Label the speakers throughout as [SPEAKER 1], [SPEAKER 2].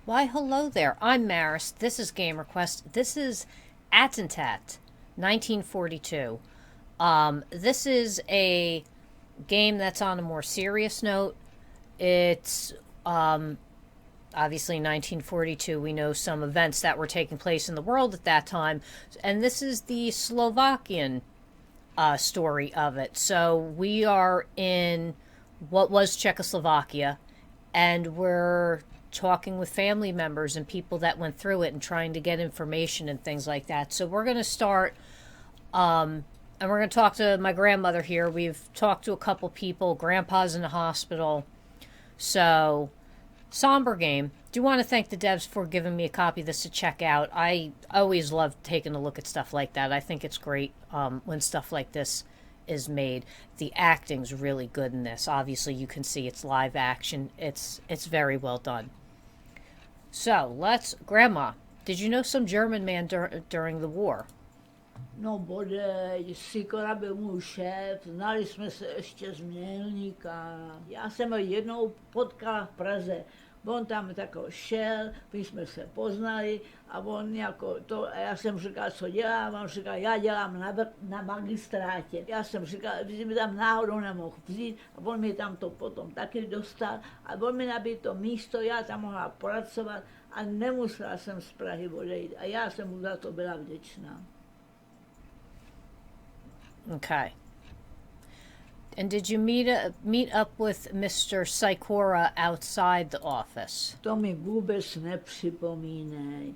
[SPEAKER 1] Why, hello there. I'm Maris. This is GamerQuest. This is Attentat, 1942. This is a game that's on a more serious note. It's obviously 1942. We know some events that were taking place in the world at that time. And this is the Slovakian story of it. So we are in what was Czechoslovakia, and we're talking with family members and people that went through it and trying to get information and things like that. So we're going to start, and we're going to talk to my grandmother here. We've talked to a couple people. Grandpa's in the hospital. So, somber game. Do want to thank the devs for giving me a copy of this to check out. I always love taking a look at stuff like that. I think it's great when stuff like this is made. The acting's really good in this. Obviously, you can see it's live action. It's very well done. So, Grandma, did you know some German man during the war?
[SPEAKER 2] No bodej, Sikora byl můj šéf, znali jsme se ještě z Mělníka. Já jsem ho jednou potkala v Praze. On tam tako šel, my jsme se poznali a on jako to, a já jsem říkal, co dělám, a on říkal, já dělám na magistrátě. Já jsem říkal, že mi tam náhodou nemohl vzít a on mi tam to potom taky dostal a on mi nabídl to místo, já tam mohla pracovat a nemusela jsem z Prahy odejít a já jsem mu za to byla vděčná.
[SPEAKER 1] Okay. And did you meet up with Mr. Sikora outside the office?
[SPEAKER 2] To mi vůbec nepřipomínej.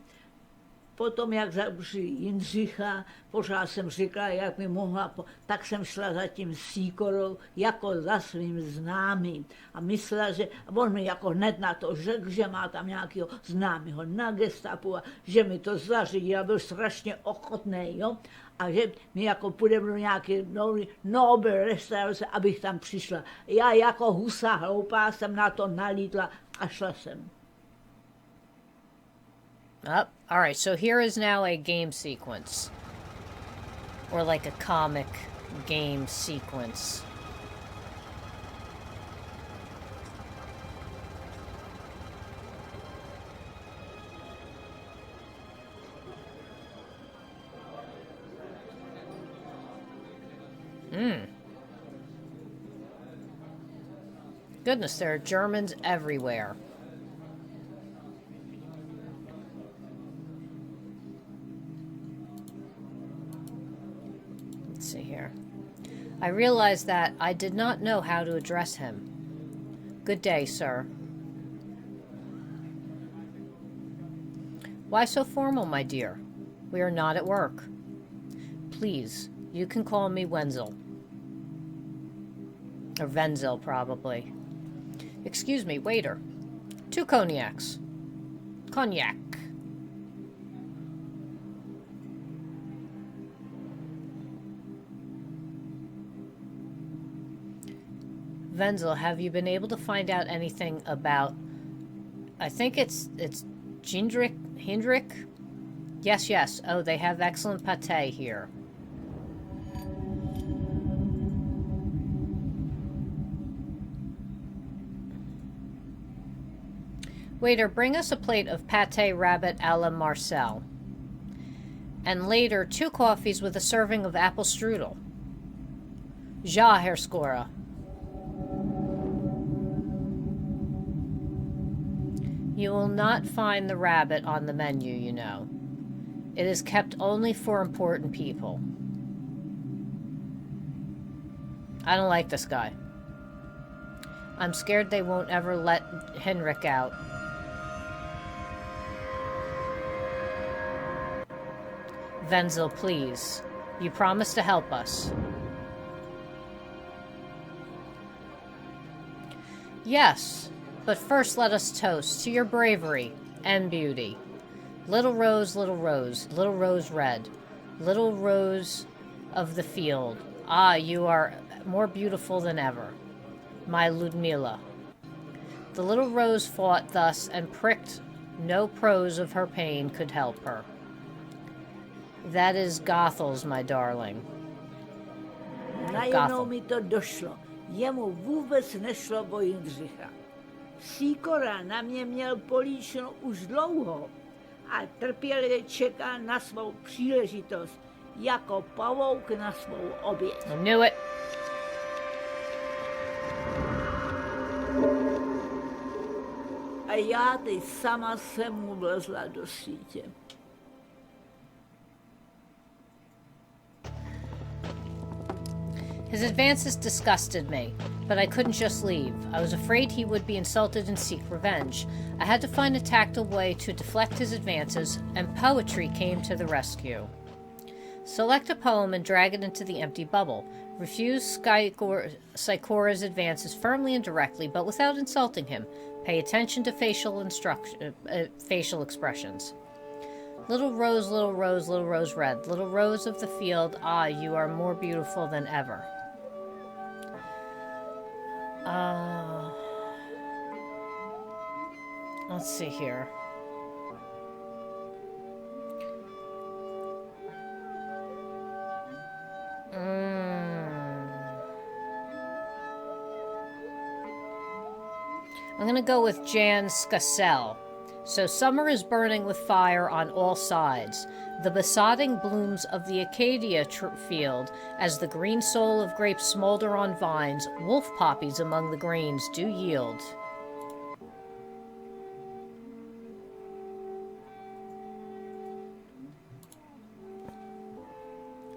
[SPEAKER 2] Potom, jak zabři Jindřicha, pořád jsem říkala, jak mi mohla, tak jsem šla za tím Sikorou jako za svým známým. A myslela, že on mi jako hned na to řekl, že má tam nějakého známého na gestapu a že mi to zařídil a byl strašně ochotný, jo. A že mi jako půjdeme do nějaké Nobel restaurace, abych tam přišla. Já jako husa hloupá jsem na to nalítla a šla jsem.
[SPEAKER 1] All right, so here is now a game sequence. Or like a comic game sequence. Goodness, there are Germans everywhere. Let's see here. I realized that I did not know how to address him. Good day, sir. Why so formal, my dear? We are not at work. Please, you can call me Wenzel. Or Wenzel, probably. Excuse me, waiter. 2 cognacs. Cognac. Wenzel, have you been able to find out anything about... I think it's Hendrik? Yes. Oh, they have excellent pâté here. Waiter, bring us a plate of pâté rabbit à la Marcel. And later, 2 coffees with a serving of apple strudel. Ja, Herr Skora. You will not find the rabbit on the menu, you know. It is kept only for important people. I don't like this guy. I'm scared they won't ever let Henrik out. Wenzel, please. You promised to help us. Yes, but first let us toast to your bravery and beauty. Little rose, little rose red, little rose of the field. Ah, you are more beautiful than ever, my Ludmila. The little rose fought thus and pricked. No prose of her pain could help her. That is Gothel's, my darling.
[SPEAKER 2] Najednou mi to došlo. Jemu vůbec nešlo o Jindřicha. Sýkora na mě měl políčno už dlouho a trpělivě čeká na svou příležitost, jako pavouk na svou oběť.
[SPEAKER 1] I knew it.
[SPEAKER 2] A já teď sama jsem mu vlezla do sítě.
[SPEAKER 1] His advances disgusted me, but I couldn't just leave. I was afraid he would be insulted and seek revenge. I had to find a tactile way to deflect his advances, and poetry came to the rescue. Select a poem and drag it into the empty bubble. Refuse Sikora's advances firmly and directly, but without insulting him. Pay attention to facial expressions. Little rose, little rose, little rose red. Little rose of the field, ah, you are more beautiful than ever. Let's see here. I'm going to go with Jan Skassel. So summer is burning with fire on all sides. The besotting blooms of the acacia field, as the green soul of grapes smolder on vines, wolf poppies among the grains do yield.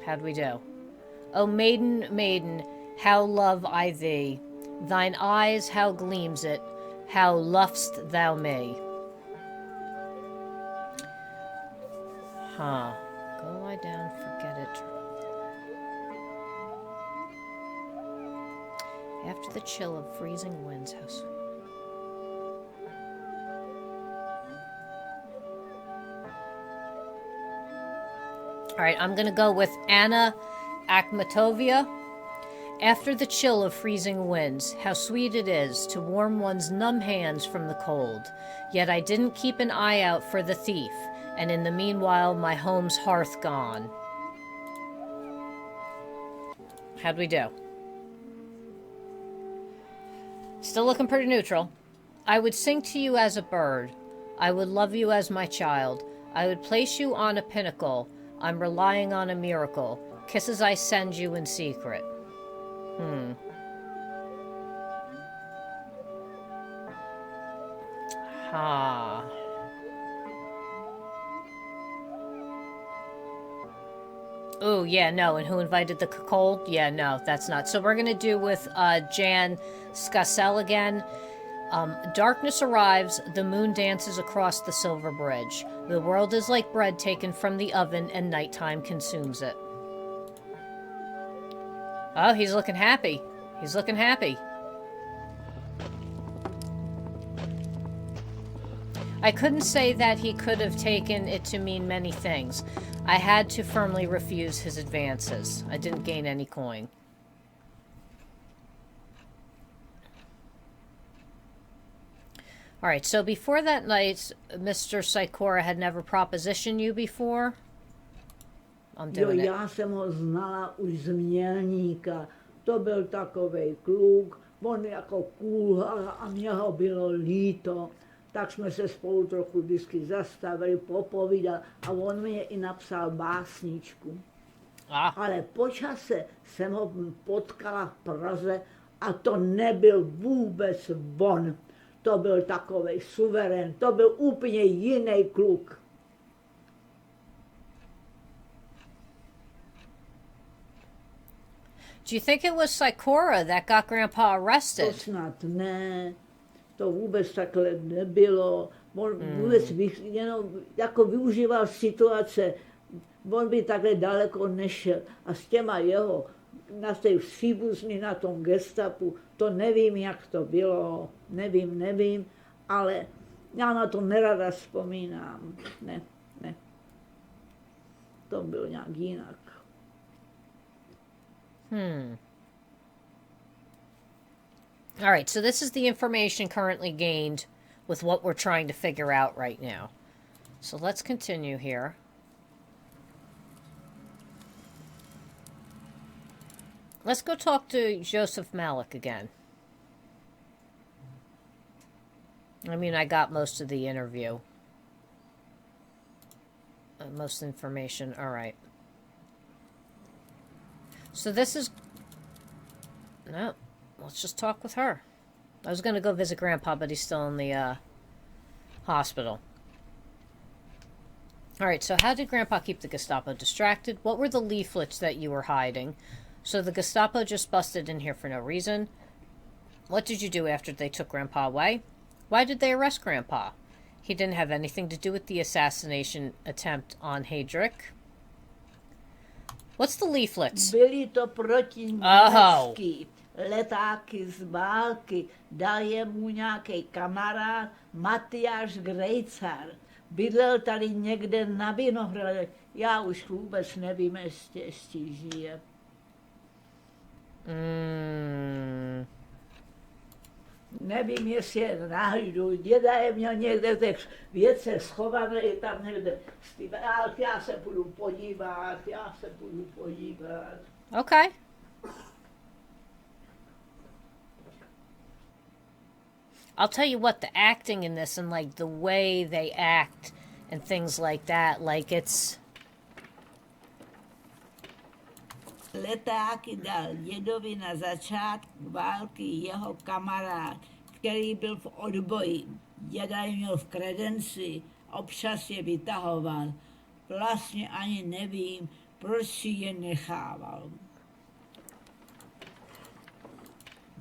[SPEAKER 1] How'd we do? O maiden, maiden, how love I thee. Thine eyes, how gleams it, how lov'st thou me. Huh. Go lie down, forget it. After the chill of freezing winds, how sweet. Alright, I'm gonna go with Anna Akhmatovia. After the chill of freezing winds, how sweet it is to warm one's numb hands from the cold. Yet I didn't keep an eye out for the thief, and in the meanwhile my home's hearth gone. How'd we do? Still looking pretty neutral. I would sing to you as a bird. I would love you as my child. I would place you on a pinnacle. I'm relying on a miracle. Kisses I send you in secret. Ha. Oh, yeah, no. And who invited the cold? Yeah, no, that's not. So we're going to do with Jan Skassel again. Darkness arrives, the moon dances across the silver bridge. The world is like bread taken from the oven, and nighttime consumes it. Oh, he's looking happy. He's looking happy. I couldn't say that he could have taken it to mean many things. I had to firmly refuse his advances. I didn't gain any coin. Alright, so before that night, Mr. Sikora had never propositioned you before? I'm doing it.
[SPEAKER 2] Já jsem ho znala už z Mělníka. To byl takovej kluk, on jako kulhal a mě ho bylo líto. Tak jsme se spolu trochu vždycky zastavili, popovídal a on mě i napsal básničku. Ale po čase jsem ho potkala v Praze a to nebyl vůbec on. To byl takovej suverén, to byl úplně jiný kluk.
[SPEAKER 1] Do you think it was Sikora that got Grandpa arrested?
[SPEAKER 2] To snad ne, to vůbec takhle nebylo. On vůbec jenom jako využíval situace, on by takhle daleko nešel. A s těma jeho, na té příbuzní, na tom gestapu, to nevím, jak to bylo, nevím, ale já na to nerada vzpomínám. Ne. To bylo nějak jinak.
[SPEAKER 1] All right, so this is the information currently gained with what we're trying to figure out right now. So let's continue here. Let's go talk to Joseph Malik again. I mean, I got most of the interview. Most information. All right. So this is... No. Let's just talk with her. I was going to go visit Grandpa, but he's still in the hospital. All right, so how did Grandpa keep the Gestapo distracted? What were the leaflets that you were hiding? So the Gestapo just busted in here for no reason. What did you do after they took Grandpa away? Why did they arrest Grandpa? He didn't have anything to do with the assassination attempt on Heydrich. What's the leaflets?
[SPEAKER 2] Byly to protiněmecký letáky z války, dal je mu nějaký kamarád Matyáš Grejcar. Bydlel tady někde na Vinohradech. Já už vůbec nevím, jestli žije. Nevím, jestli je najdu. Děda je měl někde v těch věcech schované, je tam někde. Já se budu podívat.
[SPEAKER 1] Okay. I'll tell you what, the acting in this and like the way they act and things like that, like it's...
[SPEAKER 2] Letáky dal dědovi na začátku války jeho kamarád, který byl v odboji. Děda je měl v kredenci, občas je vytahoval. Vlastně ani nevím, proč si je nechával.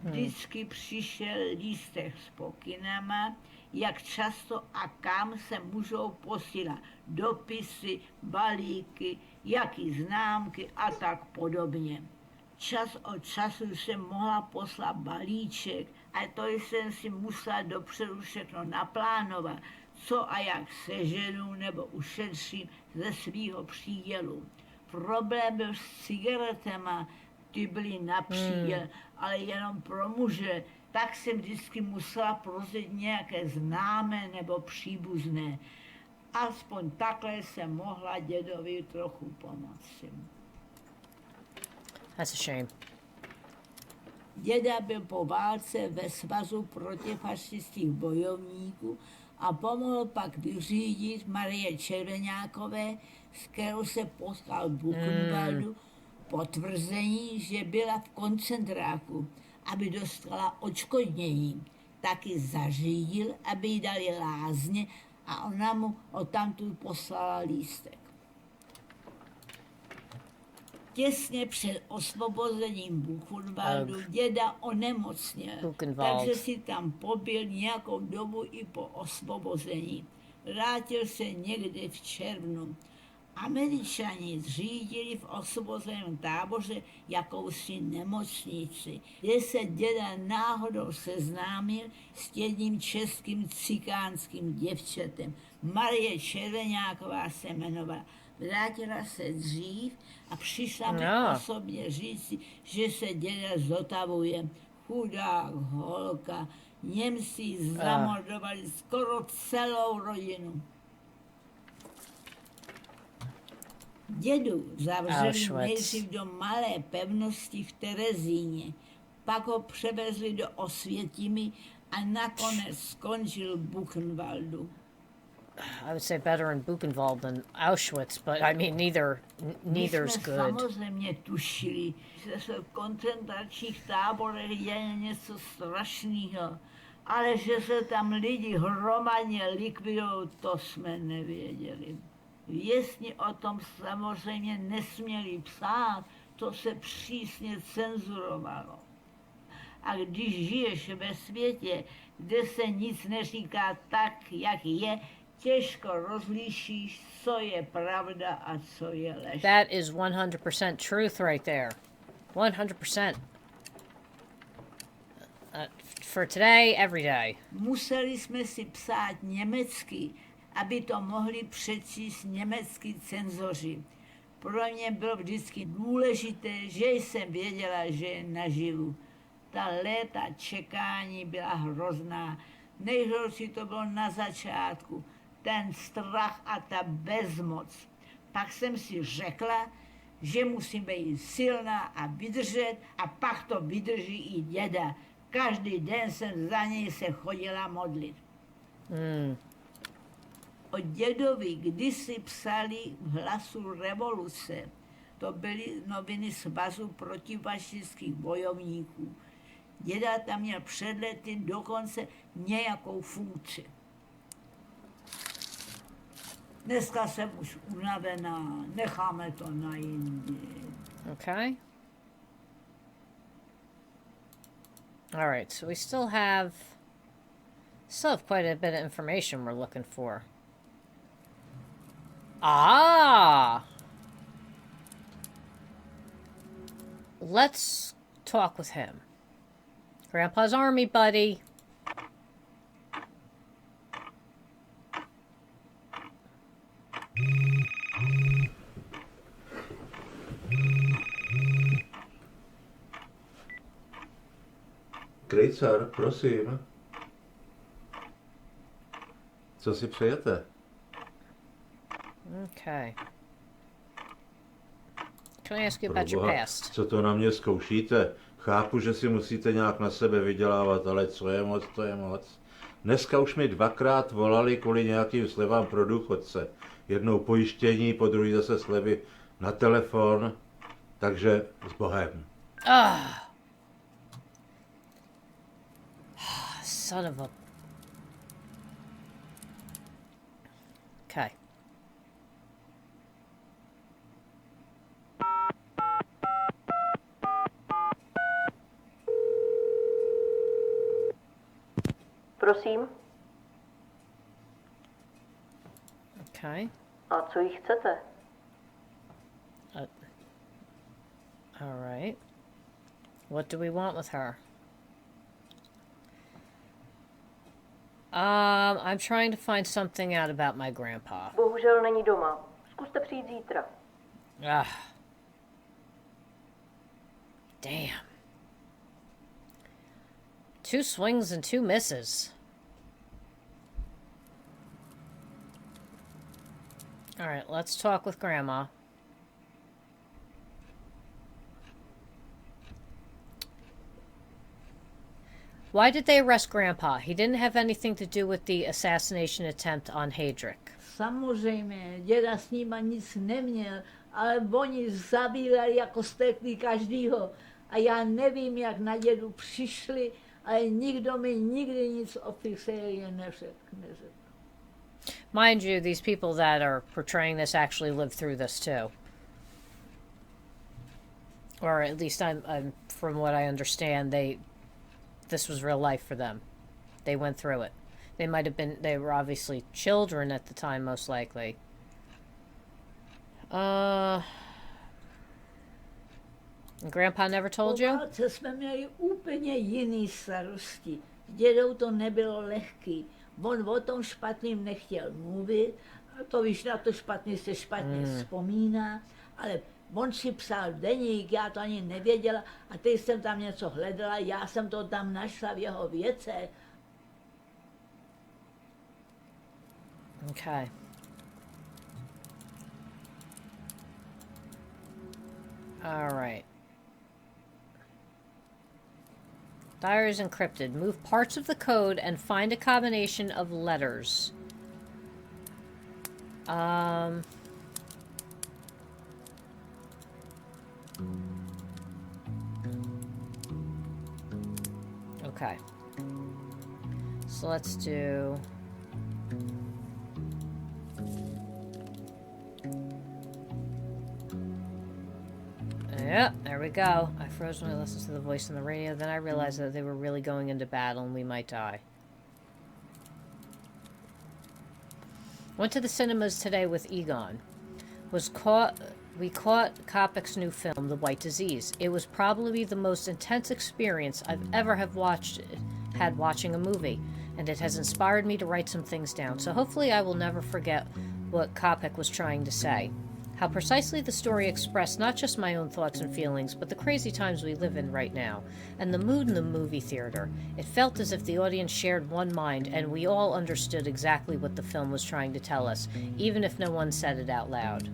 [SPEAKER 2] Vždycky přišel lístek s pokynama, jak často a kam se můžou posílat dopisy, balíky, jaký známky a tak podobně. Čas od času jsem mohla poslat balíček a to jsem si musela dopředu všechno naplánovat, co a jak seženu nebo ušetřím ze svýho přídělu. Problém byl s cigaretama, ty byly na příděl, ale jenom pro muže, tak jsem vždycky musela prosit nějaké známé nebo příbuzné. Aspoň takhle jsem mohla dědovi trochu pomoci.
[SPEAKER 1] That's a shame.
[SPEAKER 2] Děda byl po válce ve svazu protifašistických bojovníků a pomohl pak vyřídit Marie Červeňákové, s kterou se potkal v Buchenwaldu, potvrzení, že byla v koncentráku, aby dostala odškodnění. Taky zařídil, aby jí dali lázně a ona mu odtamtud poslala lístek. Těsně před osvobozením Buchenwaldu děda onemocněl, takže si tam pobyl nějakou dobu i po osvobození. Vrátil se někdy v červnu. Američani zřídili v osvobozeném táboře jakousi nemocnici, kde se děda náhodou seznámil s jedním českým cikánským děvčetem. Marie Červeňáková se jmenovala. Vrátila se dřív a přišla mi osobně říci, že se děda zotavuje. Chudák holka. Němci zamordovali skoro celou rodinu. Dědu zavřeli nejdřív do malé pevnosti v Terezíně, pak ho převezli do Osvětimi a nakonec skončil v Buchenwaldu.
[SPEAKER 1] I would say better in Buchenwald than Auschwitz, but I mean neither's good.
[SPEAKER 2] Samozřejmě tušili, že se v koncentračních táborech děje něco strašného, ale že se tam lidi hromadně likvidují, to jsme nevěděli. Vězni o tom samozřejmě nesměli psát, to se přísně cenzurovalo. A když žiješ ve světě, kde se nic neříká tak, jak je, těžko rozlišíš, co je pravda a co je lež.
[SPEAKER 1] That is 100% truth right there. 100%. For today, every day.
[SPEAKER 2] Museli jsme si psát německy, aby to mohli přečíst německý cenzoři. Pro mě bylo vždycky důležité, že jsem věděla, že je naživu. Ta léta čekání byla hrozná. Nejhorší to bylo na začátku. Ten strach a ta bezmoc. Pak jsem si řekla, že musím být silná a vydržet a pak to vydrží i děda. Každý den jsem za něj se chodila modlit. O dědovi kdysi psali v Hlasu revoluce. To byly noviny Svazu protifašistických bojovníků. Děda tam měl před lety dokonce nějakou funkci. Dneska jsem už unavená, necháme to na jindy.
[SPEAKER 1] Okay. All right, so we still have quite a bit of information we're looking for. Ah! Let's talk with him. Grandpa's army buddy.
[SPEAKER 3] Krejcar, prosím. Co si přejete?
[SPEAKER 1] Okay. Can I ask you about your past?
[SPEAKER 3] Co to na mě zkoušíte? Chápu, že si musíte nějak na sebe vydělávat, ale co je moc, to je moc. Dneska už mi dvakrát volali kvůli nějakým slevám pro důchodce. Jednou pojištění, po druhý zase slevy na telefon. Takže s Bohem.
[SPEAKER 1] Son of a... Okay.
[SPEAKER 4] Prosím.
[SPEAKER 1] Okay.
[SPEAKER 4] A co jí chcete?
[SPEAKER 1] All right. What do we want with her? I'm trying to find something out about my grandpa.
[SPEAKER 4] Bohužel není doma. Zkuste přijít zítra.
[SPEAKER 1] Damn. 2 swings and 2 misses. All right, let's talk with Grandma. Why did they arrest Grandpa? He didn't have anything to do with the assassination attempt on Heydrich.
[SPEAKER 2] Samozřejmě, děda s nima nic neměl, ale oni zabíjeli jako steklí každýho. A já nevím, jak na dědu přišli, ale nikdo mi nikdy nic oficiálně neřekl.
[SPEAKER 1] Mind you, these people that are portraying this actually lived through this too. Or at least I'm from what I understand, this was real life for them. They went through it. They were obviously children at the time, most likely. Grandpa never told you?
[SPEAKER 2] Po válce jsme měli úplně jiný starosti. S dědou to nebylo lehký. On o tom špatným nechtěl mluvit, a to víš, na to špatný se špatně vzpomíná, ale on si psal deník, já to ani nevěděla, a teď jsem tam něco hledala, já jsem to tam našla v jeho věcech.
[SPEAKER 1] Okay. All right. Diary is encrypted. Move parts of the code and find a combination of letters. Okay. So let's do... Yep, there we go. I froze when I listened to the voice on the radio. Then I realized that they were really going into battle and we might die. Went to the cinemas today with Egon. We caught Kopic's new film, The White Disease. It was probably the most intense experience I've ever had watching a movie, and it has inspired me to write some things down. So hopefully I will never forget what Kopic was trying to say. How precisely the story expressed not just my own thoughts and feelings, but the crazy times we live in right now, and the mood in the movie theater. It felt as if the audience shared one mind, and we all understood exactly what the film was trying to tell us, even if no one said it out loud.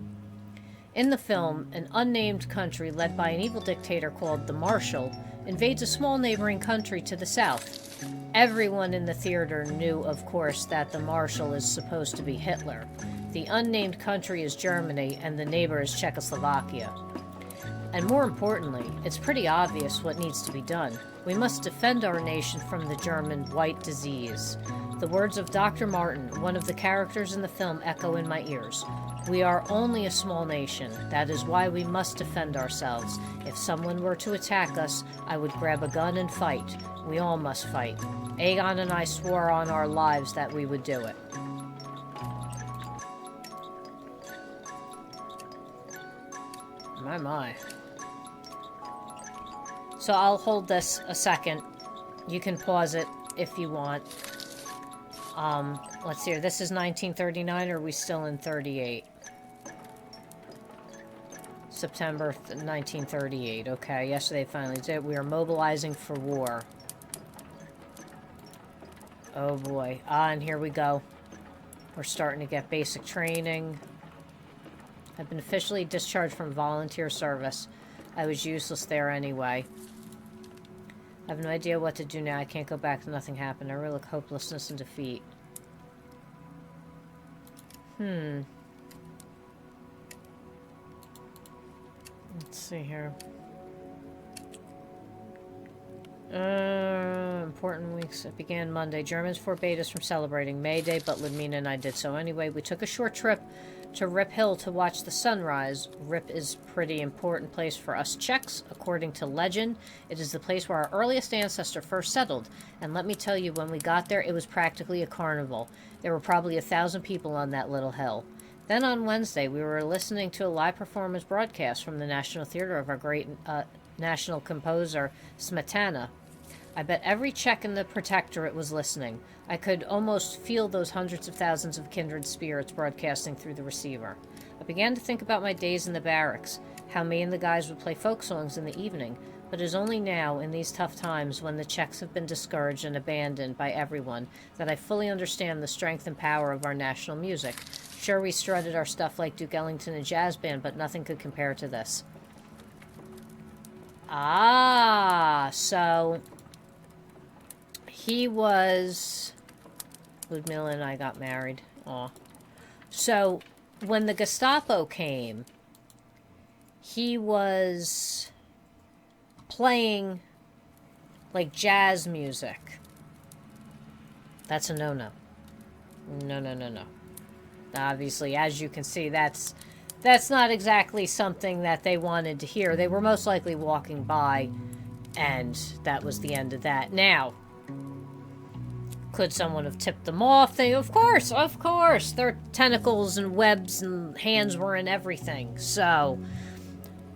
[SPEAKER 1] In the film, an unnamed country led by an evil dictator called the Marshal invades a small neighboring country to the south. Everyone in the theater knew, of course, that the marshal is supposed to be Hitler. The unnamed country is Germany, and the neighbor is Czechoslovakia. And more importantly, it's pretty obvious what needs to be done. We must defend our nation from the German white disease. The words of Dr. Martin, one of the characters in the film, echo in my ears. We are only a small nation. That is why we must defend ourselves. If someone were to attack us, I would grab a gun and fight. We all must fight. Aegon and I swore on our lives that we would do it. My. So I'll hold this a second. You can pause it if you want. Let's see here. This is 1939, or are we still in 38? September 1938. Okay, yesterday finally did. We are mobilizing for war. Oh boy. And here we go. We're starting to get basic training. I've been officially discharged from volunteer service. I was useless there anyway. I have no idea what to do now. I can't go back. Nothing happened. I really look hopelessness and defeat. Let's see here. Important weeks. It began Monday. Germans forbade us from celebrating May Day, but Ludmina and I did so anyway. We took a short trip to Rip Hill to watch the sunrise. Rip is a pretty important place for us Czechs. According to legend, it is the place where our earliest ancestor first settled. And let me tell you, when we got there, it was practically a carnival. There were probably 1,000 people on that little hill. Then on Wednesday, we were listening to a live performance broadcast from the National Theater of our great national composer, Smetana. I bet every Czech in the Protectorate was listening. I could almost feel those hundreds of thousands of kindred spirits broadcasting through the receiver. I began to think about my days in the barracks, how me and the guys would play folk songs in the evening, but it is only now, in these tough times, when the Czechs have been discouraged and abandoned by everyone, that I fully understand the strength and power of our national music. Sure, we strutted our stuff like Duke Ellington and jazz band, but nothing could compare to this. So he was... Ludmilla and I got married. Aw. So, when the Gestapo came, he was playing, like, jazz music. That's a no-no. No. Obviously, as you can see, that's not exactly something that they wanted to hear. They were most likely walking by, and that was the end of that. Now, could someone have tipped them off? Of course. Their tentacles and webs and hands were in everything. So,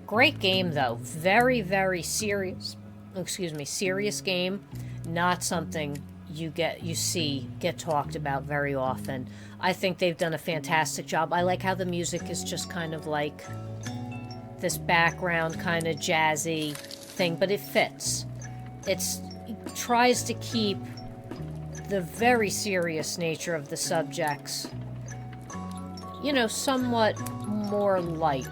[SPEAKER 1] great game, though. Very, very serious. Serious game. Not something you get talked about very often. I think they've done a fantastic job. I like how the music is just kind of like this background kind of jazzy thing, but it fits. It tries to keep the very serious nature of the subjects, somewhat more light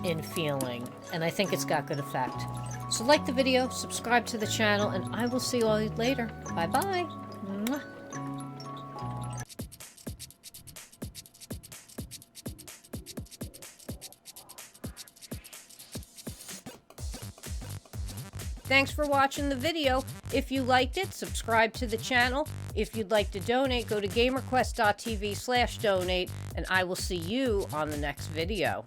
[SPEAKER 1] in feeling, and I think it's got good effect. So like the video, subscribe to the channel, and I will see you all later. Bye-bye. Mwah. Thanks for watching the video. If you liked it, subscribe to the channel. If you'd like to donate, go to gamerquest.tv/donate, and I will see you on the next video.